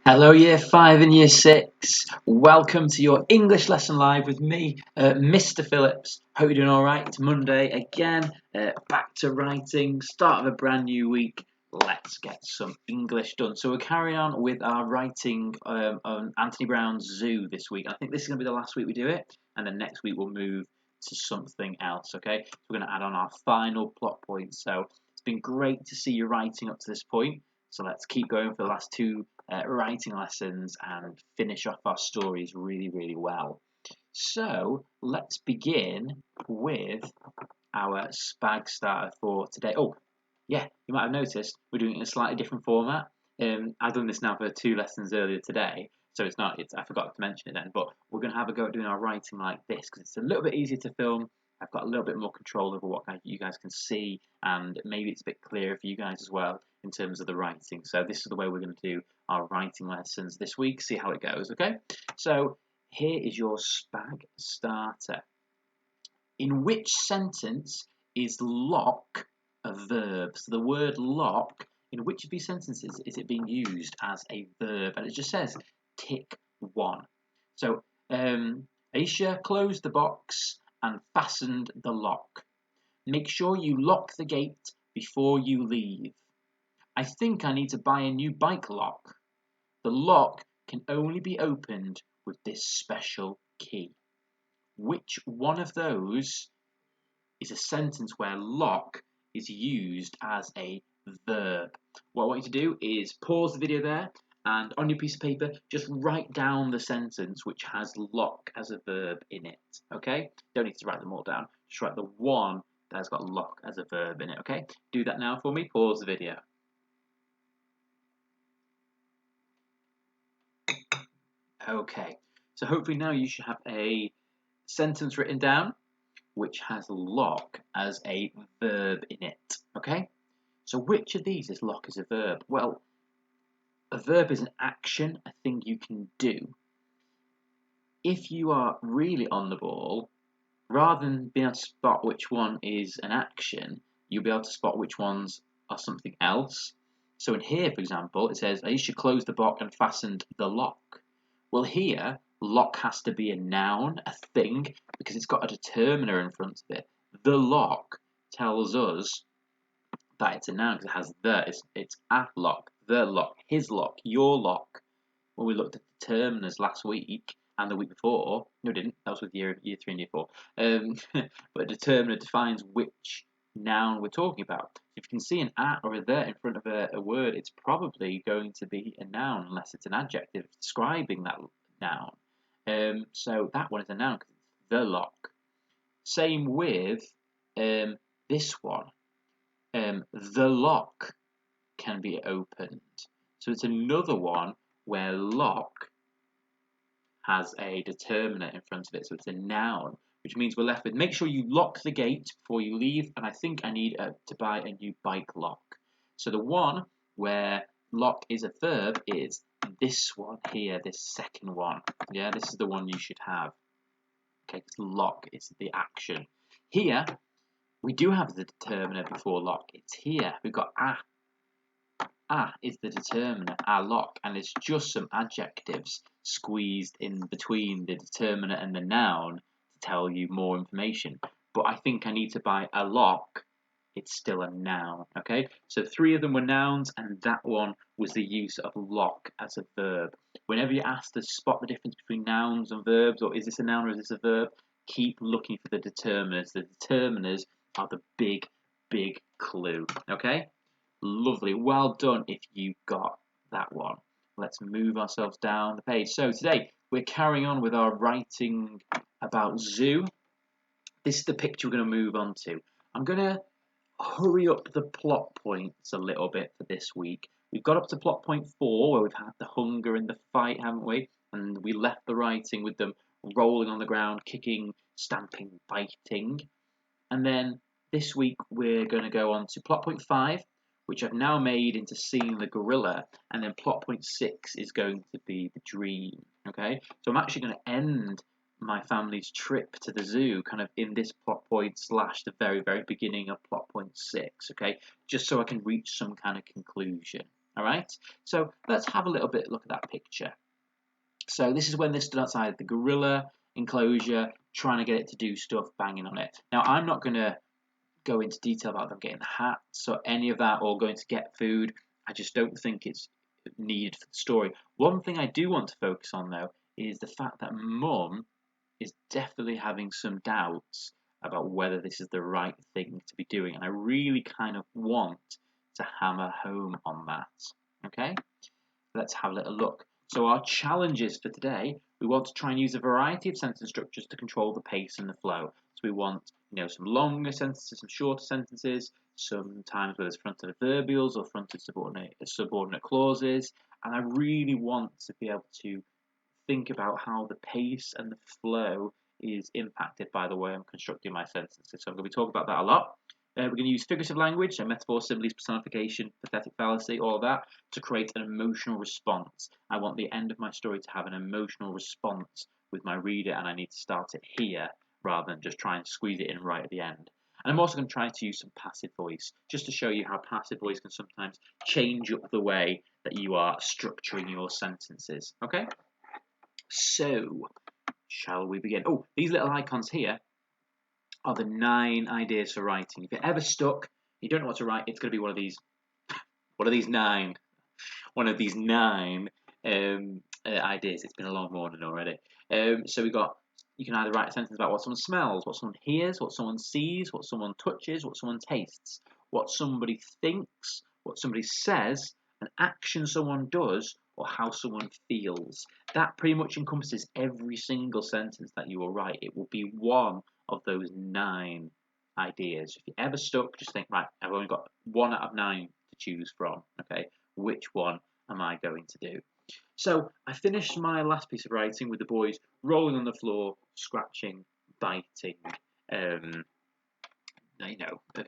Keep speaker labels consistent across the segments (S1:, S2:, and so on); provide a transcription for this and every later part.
S1: Hello, Year 5 and Year 6. Welcome to your English lesson live with me, Mr. Phillips. Hope you're doing all right. It's Monday again, back to writing, start of a brand new week. Let's get some English done. So we're carrying on with our writing on Anthony Brown's Zoo this week. I think this is going to be the last week we do it, and then next week we'll move to something else, okay? So we're going to add on our final plot points. So it's been great to see you writing up to this point. So let's keep going for the last two writing lessons and finish off our stories really well. So let's begin with our Spag Starter for today. Oh, yeah, you might have noticed we're doing it in a slightly different format. I've done this now for 2 lessons earlier today, so I forgot to mention it then, but we're going to have a go at doing our writing like this because it's a little bit easier to film. I've got a little bit more control over what you guys can see, and maybe it's a bit clearer for you guys as well in terms of the writing. So this is the way we're going to do our writing lessons this week, see how it goes, okay? So here is your Spag Starter. In which sentence is lock a verb? So the word lock, in which of these sentences is it being used as a verb? And it just says tick 1. So Aisha closed the box and fastened the lock. Make sure you lock the gate before you leave. I think I need to buy a new bike lock. The lock can only be opened with this special key. Which one of those is a sentence where lock is used as a verb? What I want you to do is pause the video there and on your piece of paper just write down the sentence which has lock as a verb in it, okay? Don't need to write them all down, just write the one that has got lock as a verb in it, okay? Do that now for me, pause the video. Okay, so hopefully now you should have a sentence written down which has lock as a verb in it, okay? So which of these is lock as a verb? Well, a verb is an action, a thing you can do. If you are really on the ball, rather than being able to spot which one is an action, you'll be able to spot which ones are something else. So in here, for example, it says, Aisha closed the box and fastened the lock. Well, here, lock has to be a noun, a thing, because it's got a determiner in front of it. The lock tells us that it's a noun because it has the. It's a lock, the lock, his lock, your lock. When we looked at determiners last week and the week before, no, we didn't. That was with year 3 and year 4. But a determiner defines which noun we're talking about. If you can see an at or a the in front of a word, it's probably going to be a noun unless it's an adjective describing that noun. So that one is a noun because it's the lock. Same with this one. The lock can be opened. So it's another one where lock has a determiner in front of it. So it's a noun, which means we're left with make sure you lock the gate before you leave. And I think I need to buy a new bike lock. So the one where lock is a verb is this one here, this second one. Yeah, this is the one you should have. Okay, it's lock, it's the action. Here, we do have the determiner before lock. It's here. We've got a. A is the determiner, a lock, and it's just some adjectives squeezed in between the determiner and the noun to tell you more information. But I think I need to buy a lock. It's still a noun, okay? So 3 of them were nouns, and that one was the use of lock as a verb. Whenever you're asked to spot the difference between nouns and verbs, or is this a noun or is this a verb, keep looking for the determiners. The determiners are the big clue, okay? Lovely, well done if you got that one. Let's move ourselves down the page. So today we're carrying on with our writing about zoo. This is the picture we're going to move on to. I'm going to hurry up the plot points a little bit for this week. We've got up to plot point 4 where we've had the hunger and the fight, haven't we? And we left the writing with them rolling on the ground, kicking, stamping, biting. And then this week we're going to go on to plot point 5, which I've now made into seeing the gorilla, and then plot point 6 is going to be the dream, okay? So I'm actually going to end my family's trip to the zoo kind of in this plot point / the very beginning of plot point 6, okay? Just so I can reach some kind of conclusion. All right, so let's have a little bit look at that picture. So this is when they stood outside the gorilla enclosure, trying to get it to do stuff, banging on it. Now, I'm not going to go into detail about them getting hats or any of that, or going to get food. I just don't think it's needed for the story. One thing I do want to focus on, though, is the fact that Mum is definitely having some doubts about whether this is the right thing to be doing, and I really kind of want to hammer home on that. Okay, let's have a little look. So our challenges for today, we want to try and use a variety of sentence structures to control the pace and the flow. So we want, some longer sentences, some shorter sentences, sometimes where there's fronted adverbials or fronted subordinate clauses. And I really want to be able to think about how the pace and the flow is impacted by the way I'm constructing my sentences. So I'm going to be talking about that a lot. We're going to use figurative language, so metaphor, similes, personification, pathetic fallacy, all of that, to create an emotional response. I want the end of my story to have an emotional response with my reader, and I need to start it here rather than just try and squeeze it in right at the end. And I'm also going to try to use some passive voice, just to show you how passive voice can sometimes change up the way that you are structuring your sentences. Okay? So, shall we begin? Oh, these little icons here are the 9 ideas for writing. If you're ever stuck, you don't know what to write, it's going to be one of these 9 ideas. It's been a long morning already. So you can either write a sentence about what someone smells, what someone hears, what someone sees, what someone touches, what someone tastes, what somebody thinks, what somebody says, an action someone does, or how someone feels. That pretty much encompasses every single sentence that you will write. It will be one of those 9 ideas. If you're ever stuck, just think, right, I've only got 1 out of 9 to choose from. Okay, which one am I going to do? So I finished my last piece of writing with the boys rolling on the floor, scratching, biting,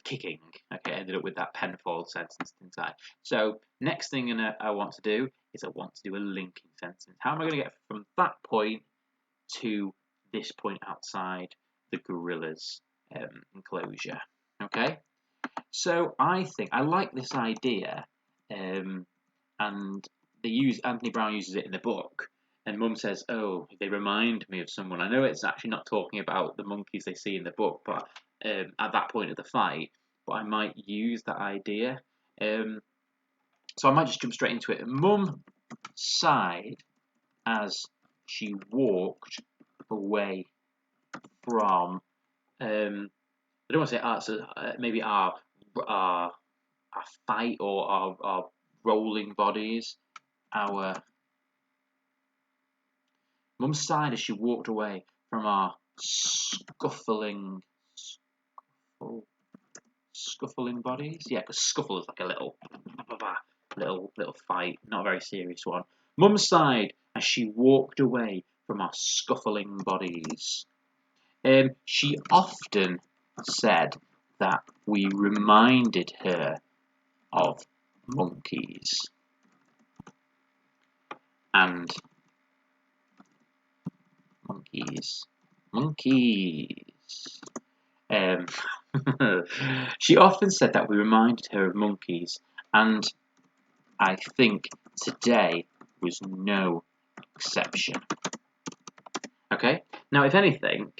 S1: kicking. Okay, I ended up with that penfold sentence inside. So next thing I want to do is I want to do a linking sentence. How am I going to get from that point to this point outside the gorilla's enclosure? Okay, so I think I like this idea, and Anthony Brown uses it in the book. And Mum says, "Oh, they remind me of someone." I know it's actually not talking about the monkeys they see in the book, but at that point of the fight. But I might use that idea. So I might just jump straight into it. Mum sighed as she walked away from. I don't want to say maybe our fight or our rolling bodies. Our Mum sighed as she walked away from our scuffling bodies. Yeah, because scuffle is like a little fight, not a very serious one. Mum sighed as she walked away from our scuffling bodies. She often said that we reminded her of monkeys. And monkeys. She often said that we reminded her of monkeys, and I think today was no exception. Okay, now if anything,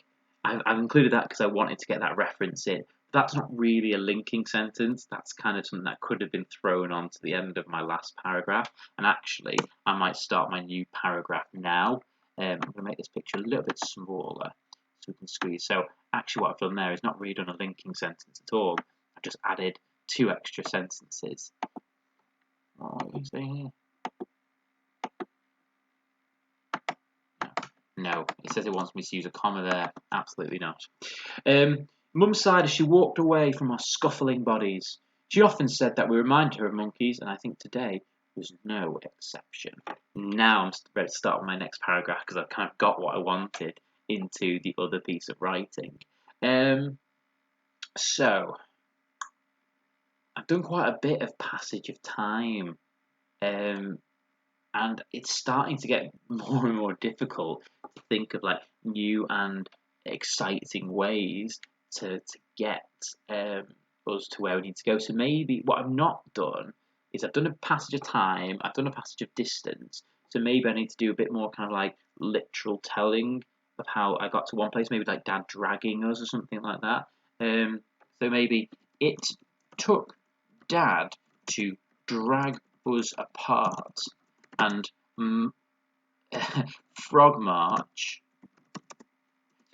S1: I've included that because I wanted to get that reference in. That's not really a linking sentence. That's kind of something that could have been thrown on to the end of my last paragraph. And actually, I might start my new paragraph now. I'm going to make this picture a little bit smaller so we can squeeze. So actually what I've done there is not really done a linking sentence at all. I've just added 2 extra sentences. What are you saying here? No, it says it wants me to use a comma there. Absolutely not. Mum sighed as she walked away from our scuffling bodies. She often said that we reminded her of monkeys, and I think today was no exception. Now I'm ready to start with my next paragraph because I've kind of got what I wanted into the other piece of writing. So I've done quite a bit of passage of time, and it's starting to get more and more difficult to think of like new and exciting ways to get us to where we need to go. So maybe what I've not done is I've done a passage of time, I've done a passage of distance, so maybe I need to do a bit more kind of like literal telling of how I got to one place, maybe like Dad dragging us or something like that. So maybe it took Dad to drag us apart, and Frog March.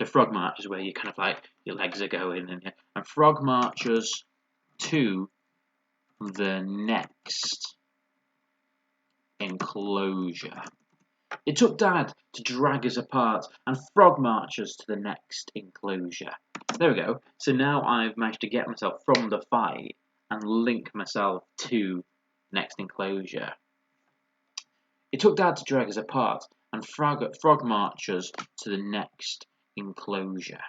S1: So Frog March is where you kind of like your legs are going, and Frog March us to the next enclosure. It took Dad to drag us apart and frog march us to the next enclosure. There we go. So now I've managed to get myself from the fight and link myself to next enclosure. It took Dad to drag us apart and frog march us to the next enclosure.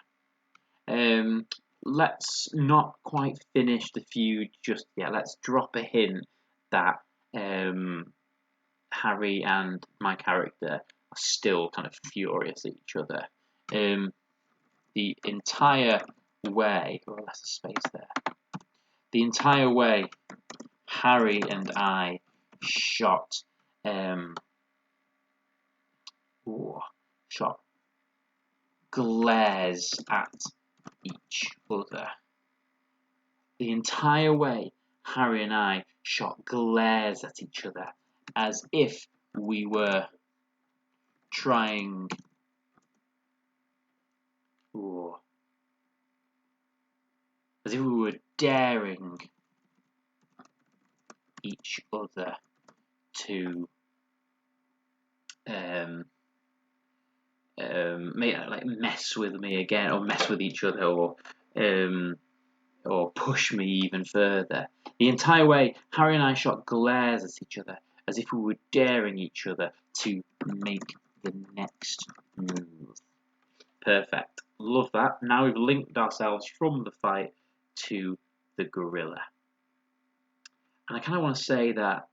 S1: Let's not quite finish the feud just yet. Let's drop a hint that Harry and my character are still kind of furious at each other. The entire way, or less a space there. The entire way, Harry and I shot glares at each other. The entire way, Harry and I shot glares at each other as if we were trying as if we were daring each other to like mess with me again, or mess with each other, or push me even further. The entire way, Harry and I shot glares at each other as if we were daring each other to make the next move. Perfect. Love that. Now we've linked ourselves from the fight to the gorilla. And I kind of want to say that,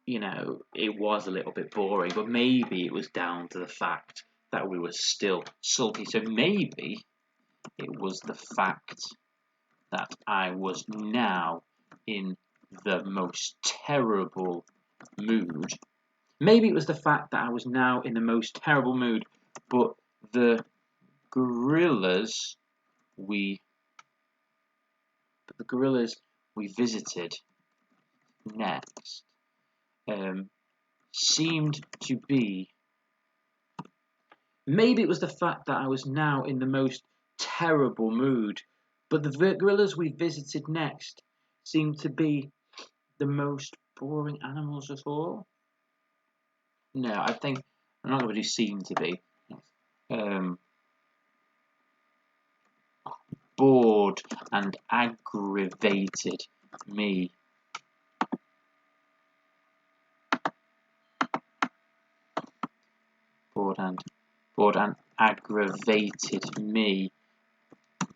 S1: you know, it was a little bit boring, but maybe it was down to the fact that we were still sulky. So maybe it was the fact that I was now in the most terrible mood. Maybe it was the fact that I was now in the most terrible mood, but the gorillas we visited next seemed to be. Maybe it was the fact that I was now in the most terrible mood, but the gorillas we visited next seemed to be the most boring animals of all. No, I think I'm not going to do seem to be. Bored and aggravated me. Bored and aggravated me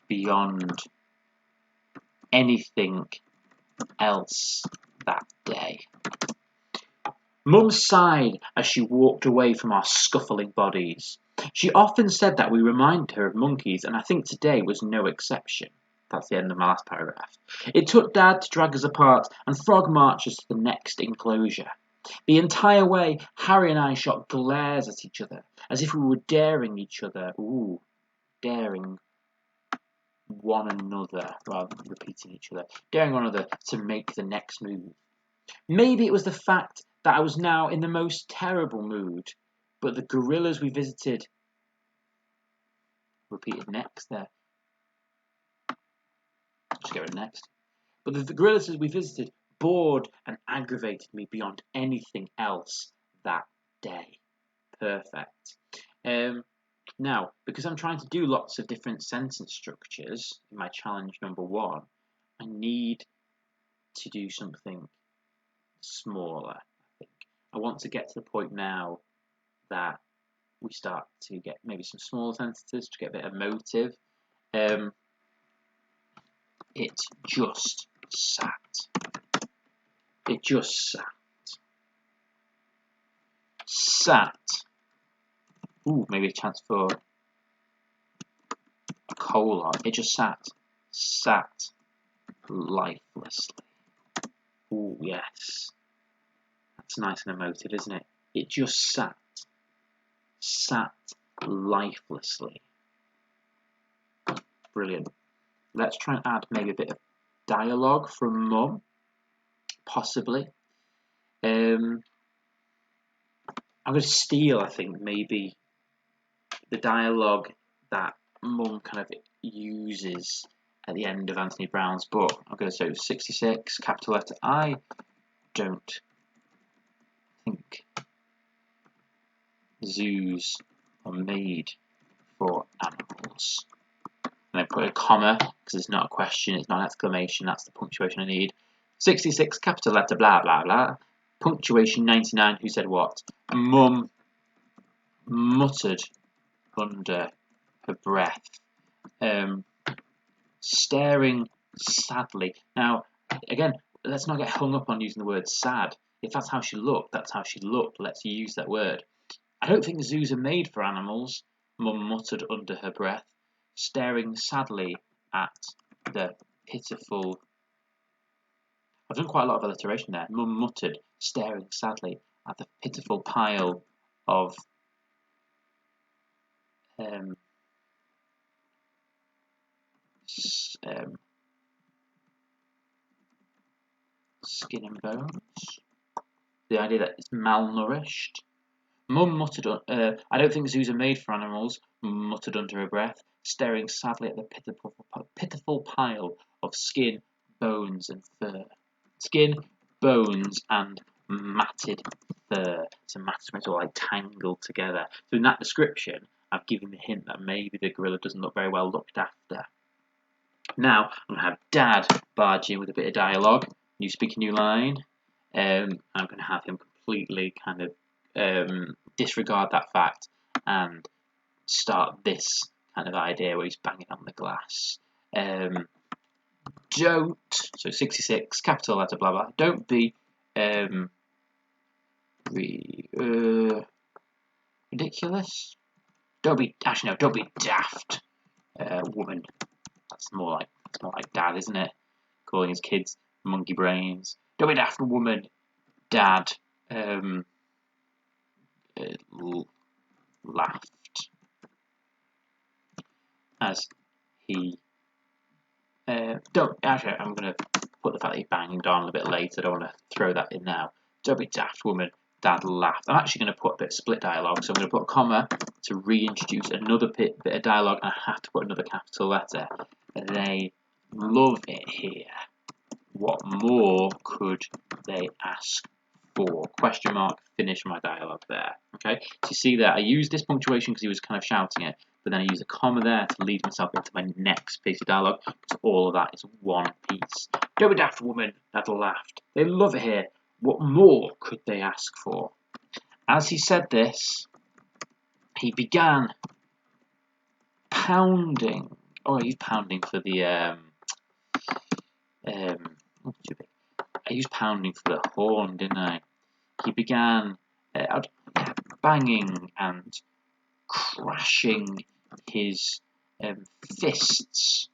S1: beyond anything else that day. Mum sighed as she walked away from our scuffling bodies. She often said that we reminded her of monkeys, and I think today was no exception. That's the end of my last paragraph. It took Dad to drag us apart and frog march us to the next enclosure. The entire way, Harry and I shot glares at each other, as if we were daring each other. Daring one another, rather than repeating each other. Daring one another to make the next move. Maybe it was the fact that I was now in the most terrible mood, but the gorillas we visited. Repeated next there. Just get rid of next. But the gorillas we visited bored and aggravated me beyond anything else that day. Perfect. Now, because I'm trying to do lots of different sentence structures in my challenge number 1, I need to do something smaller, I think. I want to get to the point now that we start to get maybe some small sentences to get a bit of motive. It just sat. It just sat. Sat. Ooh, maybe a chance for a colon. It just sat. Sat lifelessly. Ooh, yes. That's nice and emotive, isn't it? It just sat lifelessly. Brilliant. Let's try and add maybe a bit of dialogue from Mum, possibly. I'm going to steal, I think, maybe the dialogue that Mum kind of uses at the end of Anthony Brown's book. I'm going to say 66, capital letter I don't think zoos are made for animals. And I put a comma because it's not a question, it's not an exclamation, that's the punctuation I need. 66, capital letter, blah, blah, blah. Punctuation 99, who said what? Mum muttered under her breath, staring sadly. Now, again, let's not get hung up on using the word sad. If that's how she looked, that's how she looked. Let's use that word. I don't think zoos are made for animals, Mum muttered under her breath, staring sadly at the pitiful... I've done quite a lot of alliteration there. Mum muttered, staring sadly at the pitiful pile of skin and bones. The idea that it's malnourished. Mum muttered, I don't think zoos are made for animals, Mum muttered under her breath, staring sadly at the pitiful pile of skin, bones and fur. Skin, bones and matted fur. So matted means all like tangled together. So in that description, I've given the hint that maybe the gorilla doesn't look very well looked after. Now, I'm going to have Dad barge in with a bit of dialogue. You speak a new line. I'm going to have him completely kind of disregard that fact and start this kind of idea where he's banging on the glass. Don't, so 66, capital letter, blah, blah, don't be ridiculous. Don't be daft, woman. That's more like Dad, isn't it? Calling his kids monkey brains. Don't be daft, woman. Dad laughed as he I'm going to put the fact that he banged on a bit later. I don't want to throw that in now. Don't be daft, woman. Dad laughed. I'm actually going to put a bit of split dialogue, so I'm going to put a comma to reintroduce another bit of dialogue, and I have to put another capital letter. They love it here. What more could they ask for? Question mark, finish my dialogue there. Okay, so you see there, I used this punctuation because he was kind of shouting it, but then I use a comma there to lead myself into my next piece of dialogue, because all of that is one piece. Don't be daft, woman, Dad laughed. They love it here. What more could they ask for? As he said this, he began pounding. Oh, he's pounding for the I used pounding for the horn, didn't I? He began banging and crashing his fists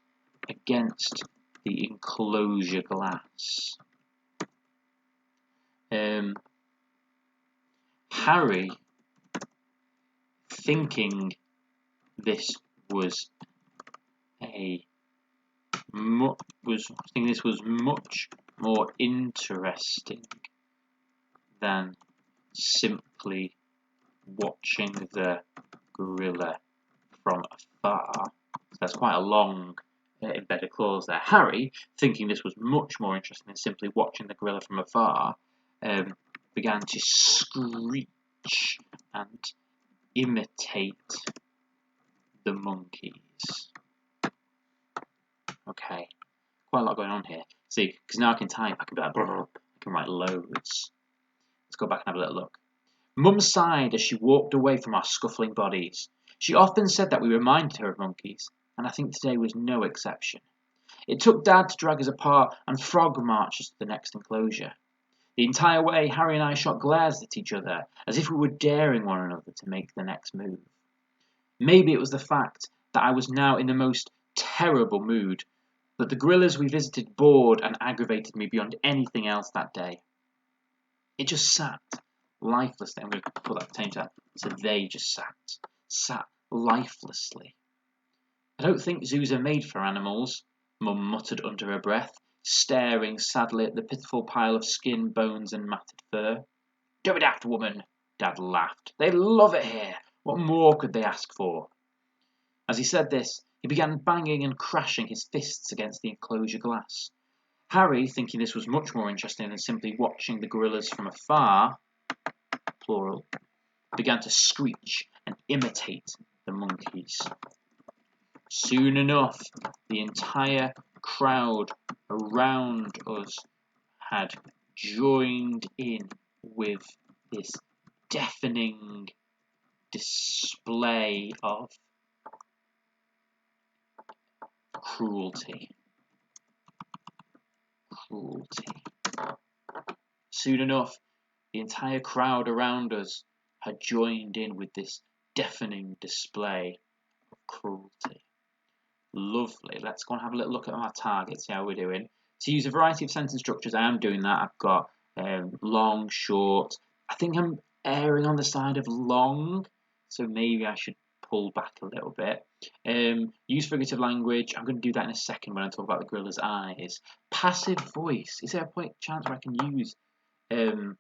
S1: against the enclosure glass. Harry, thinking this was much more interesting than simply watching the gorilla from afar. So that's quite a long embedded clause there. Harry, thinking this was much more interesting than simply watching the gorilla from afar, began to screech and imitate the monkeys. Okay, quite a lot going on here. See, because now I can type, I can be like, I can write loads. Let's go back and have a little look. Mum sighed as she walked away from our scuffling bodies. She often said that we reminded her of monkeys, and I think today was no exception. It took Dad to drag us apart and frog march us to the next enclosure. The entire way, Harry and I shot glares at each other, as if we were daring one another to make the next move. Maybe it was the fact that I was now in the most terrible mood, but the gorillas we visited bored and aggravated me beyond anything else that day. It just sat lifelessly. I'm going to put that potential down. So they just sat lifelessly. I don't think zoos are made for animals, Mum muttered under her breath, staring sadly at the pitiful pile of skin, bones, and matted fur. Don't be daft, woman, Dad laughed. They love it here. What more could they ask for? As he said this, he began banging and crashing his fists against the enclosure glass. Harry, thinking this was much more interesting than simply watching the gorillas from afar, plural, began to screech and imitate the monkeys. Soon enough, the entire crowd around us had joined in with this deafening display of cruelty. Soon enough, the entire crowd around us had joined in with this deafening display of cruelty. Lovely. Let's go and have a little look at our targets, see how we're doing. To use a variety of sentence structures, I am doing that. I've got long, short. I think I'm erring on the side of long, so maybe I should pull back a little bit. Use figurative language. I'm going to do that in a second when I talk about the gorilla's eyes. Passive voice. Is there a chance where I can use kind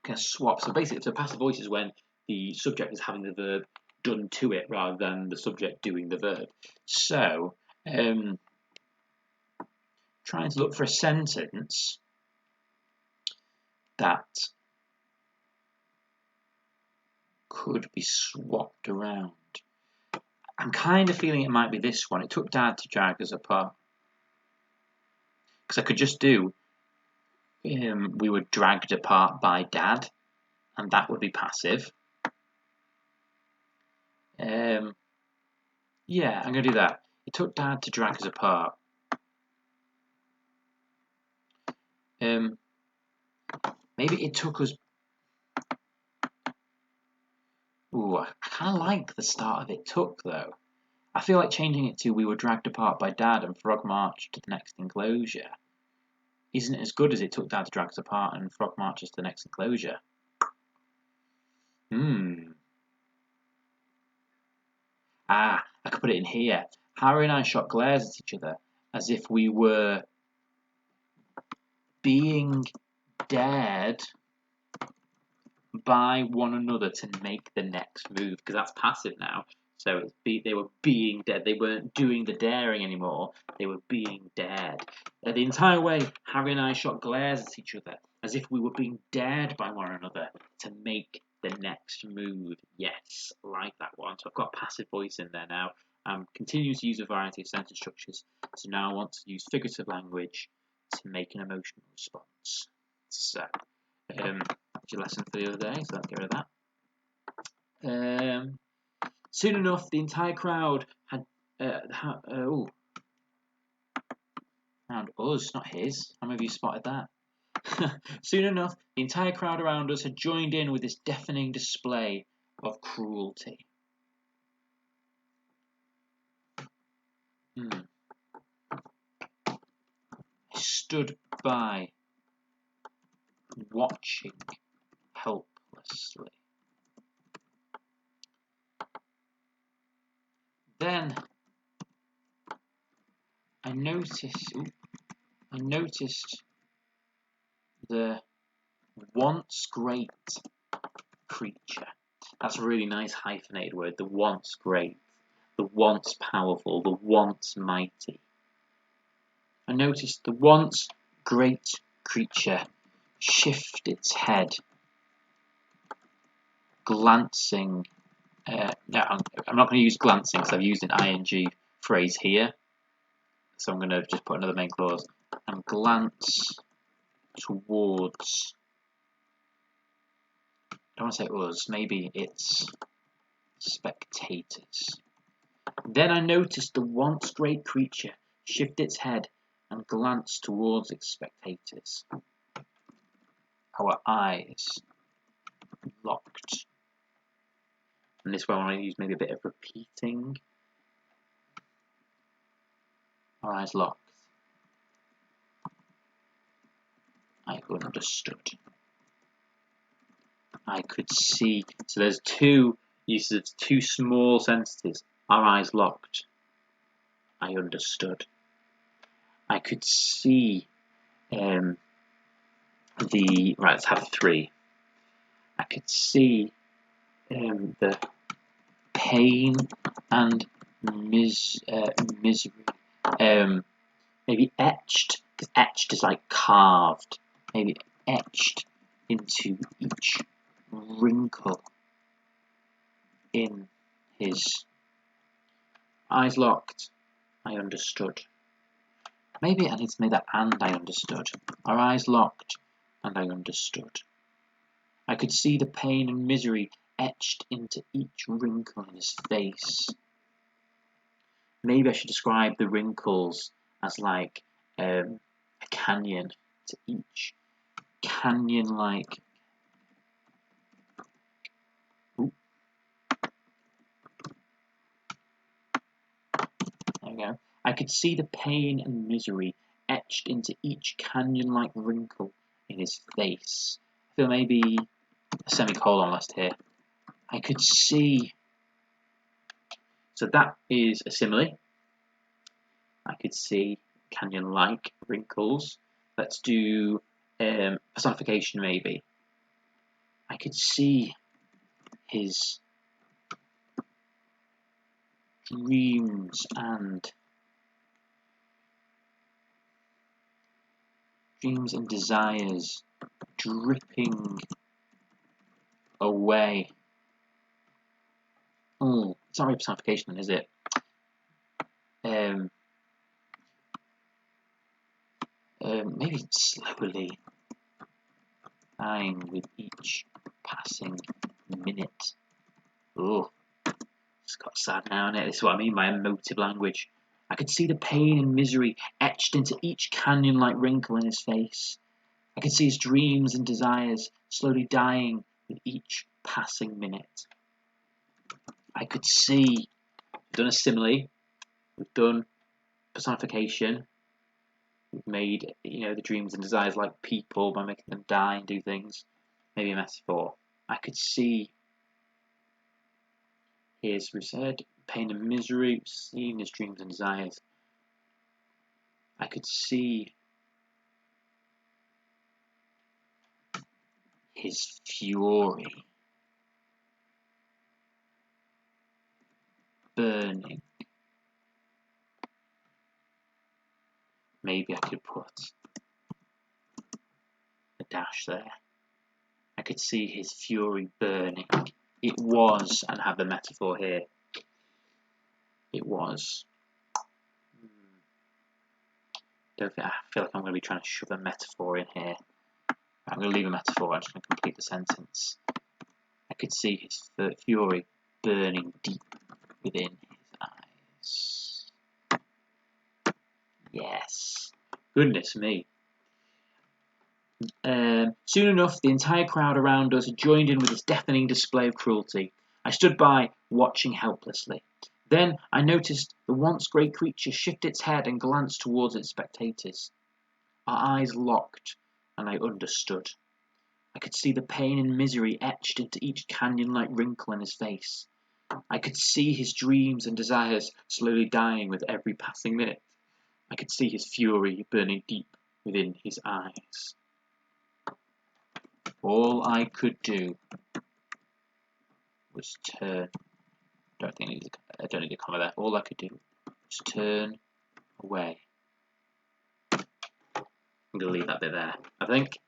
S1: of swap? So basically, so passive voice is when the subject is having the verb done to it rather than the subject doing the verb. So, trying to look for a sentence that could be swapped around. I'm kind of feeling it might be this one. It took Dad to drag us apart. Because I could just do, we were dragged apart by Dad, and that would be passive. Yeah, I'm going to do that. It took Dad to drag us apart. Maybe it took us... Ooh, I kind of like the start of it took, though. I feel like changing it to we were dragged apart by Dad and Frog marched to the next enclosure isn't as good as it took Dad to drag us apart and Frog marches to the next enclosure. I could put it in here. Harry and I shot glares at each other as if we were being dared by one another to make the next move, because that's passive now. So they were being dared. They weren't doing the daring anymore. They were being dared. The entire way, Harry and I shot glares at each other as if we were being dared by one another to make the next move. Yes, like that one. So I've got passive voice in there now. I'm continuing to use a variety of sentence structures. So now I want to use figurative language to make an emotional response. So, that's your lesson for the other day, so let's get rid of that. Soon enough, the entire crowd had around us, not his. How many of you spotted that? Soon enough, the entire crowd around us had joined in with this deafening display of cruelty. I stood by, watching helplessly. Then I noticed the once great creature. That's a really nice hyphenated word. The once great, the once powerful, the once mighty. I noticed the once great creature shift its head, glancing. No, I'm not going to use glancing because I've used an ing phrase here. So I'm going to just put another main clause and glance towards. I don't want to say us, maybe it's spectators. Then I noticed the once great creature shift its head and glance towards its spectators. Our eyes locked. And this one I want to use maybe a bit of repeating. Our eyes locked. I understood. I could see. So there's two uses of two small sentences. Our eyes locked. I understood. I could see right, let's have three. I could see the pain and misery. Maybe etched, because etched is like carved. Maybe etched into each wrinkle in his eyes locked. I understood. Maybe I need to make that and I understood. Our eyes locked and I understood. I could see the pain and misery etched into each wrinkle in his face. Maybe I should describe the wrinkles as like a canyon to each canyon-like. There we go. I could see the pain and misery etched into each canyon-like wrinkle in his face. I feel maybe a semicolon last here. I could see. So that is a simile. I could see canyon-like wrinkles. Let's do personification maybe. I could see his dreams and desires dripping away. Oh, it's not really personification, is it? Maybe slowly dying with each passing minute. Oh, it's got sad now, isn't it? This is what I mean by emotive language. I could see the pain and misery etched into each canyon-like wrinkle in his face. I could see his dreams and desires slowly dying with each passing minute. I could see. We've done a simile. We've done personification. We've made, the dreams and desires like people by making them die and do things. Maybe a metaphor. I could see his, we said, pain and misery, seeing his dreams and desires. I could see his fury burning. Maybe I could put a dash there. I could see his fury burning. It was, and have the metaphor here. It was. I feel like I'm going to be trying to shove a metaphor in here. I'm going to leave a metaphor. I'm just going to complete the sentence. I could see his fury burning deep within his eyes. Yes. Goodness me. Soon enough, the entire crowd around us joined in with this deafening display of cruelty. I stood by, watching helplessly. Then I noticed the once great creature shift its head and glance towards its spectators. Our eyes locked, and I understood. I could see the pain and misery etched into each canyon-like wrinkle in his face. I could see his dreams and desires slowly dying with every passing minute. I could see his fury burning deep within his eyes. All I could do was turn. I don't need a comma there. All I could do was turn away. I'm going to leave that bit there, I think.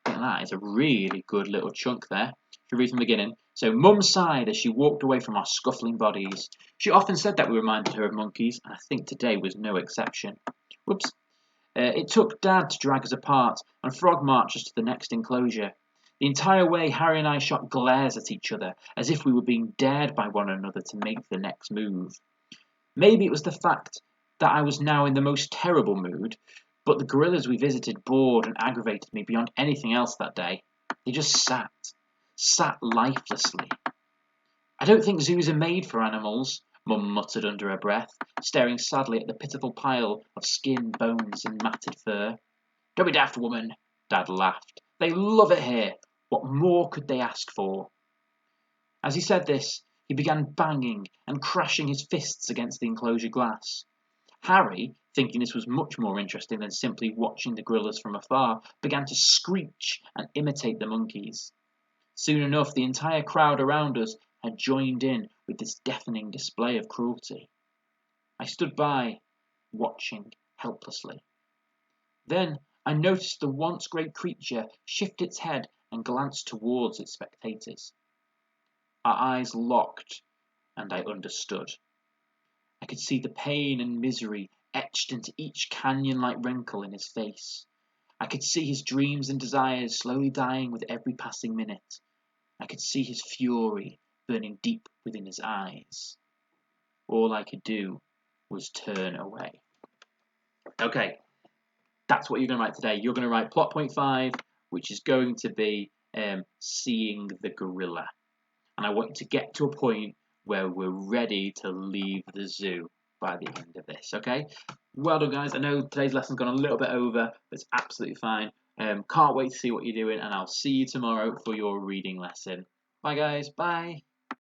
S1: That is a really good little chunk there. Should read from the beginning. So, Mum sighed as she walked away from our scuffling bodies. She often said that we reminded her of monkeys, and I think today was no exception. Whoops. It took Dad to drag us apart and frog march us to the next enclosure. The entire way, Harry and I shot glares at each other, as if we were being dared by one another to make the next move. Maybe it was the fact that I was now in the most terrible mood, but the gorillas we visited bored and aggravated me beyond anything else that day. They just sat lifelessly. I don't think zoos are made for animals, Mum muttered under her breath, staring sadly at the pitiful pile of skin, bones, and matted fur. Don't be daft, woman. Dad laughed. They love it here. What more could they ask for? As he said this, he began banging and crashing his fists against the enclosure glass. Harry, thinking this was much more interesting than simply watching the gorillas from afar, began to screech and imitate the monkeys. Soon enough, the entire crowd around us had joined in with this deafening display of cruelty. I stood by, watching helplessly. Then I noticed the once great creature shift its head and glance towards its spectators. Our eyes locked, and I understood. I could see the pain and misery etched into each canyon-like wrinkle in his face. I could see his dreams and desires slowly dying with every passing minute. I could see his fury burning deep within his eyes. All I could do was turn away. Okay, that's what you're going to write today. You're going to write plot point 5, which is going to be seeing the gorilla. And I want you to get to a point where we're ready to leave the zoo by the end of this, okay? Well done, guys. I know today's lesson's gone a little bit over, but it's absolutely fine. Can't wait to see what you're doing, and I'll see you tomorrow for your reading lesson. Bye, guys. Bye.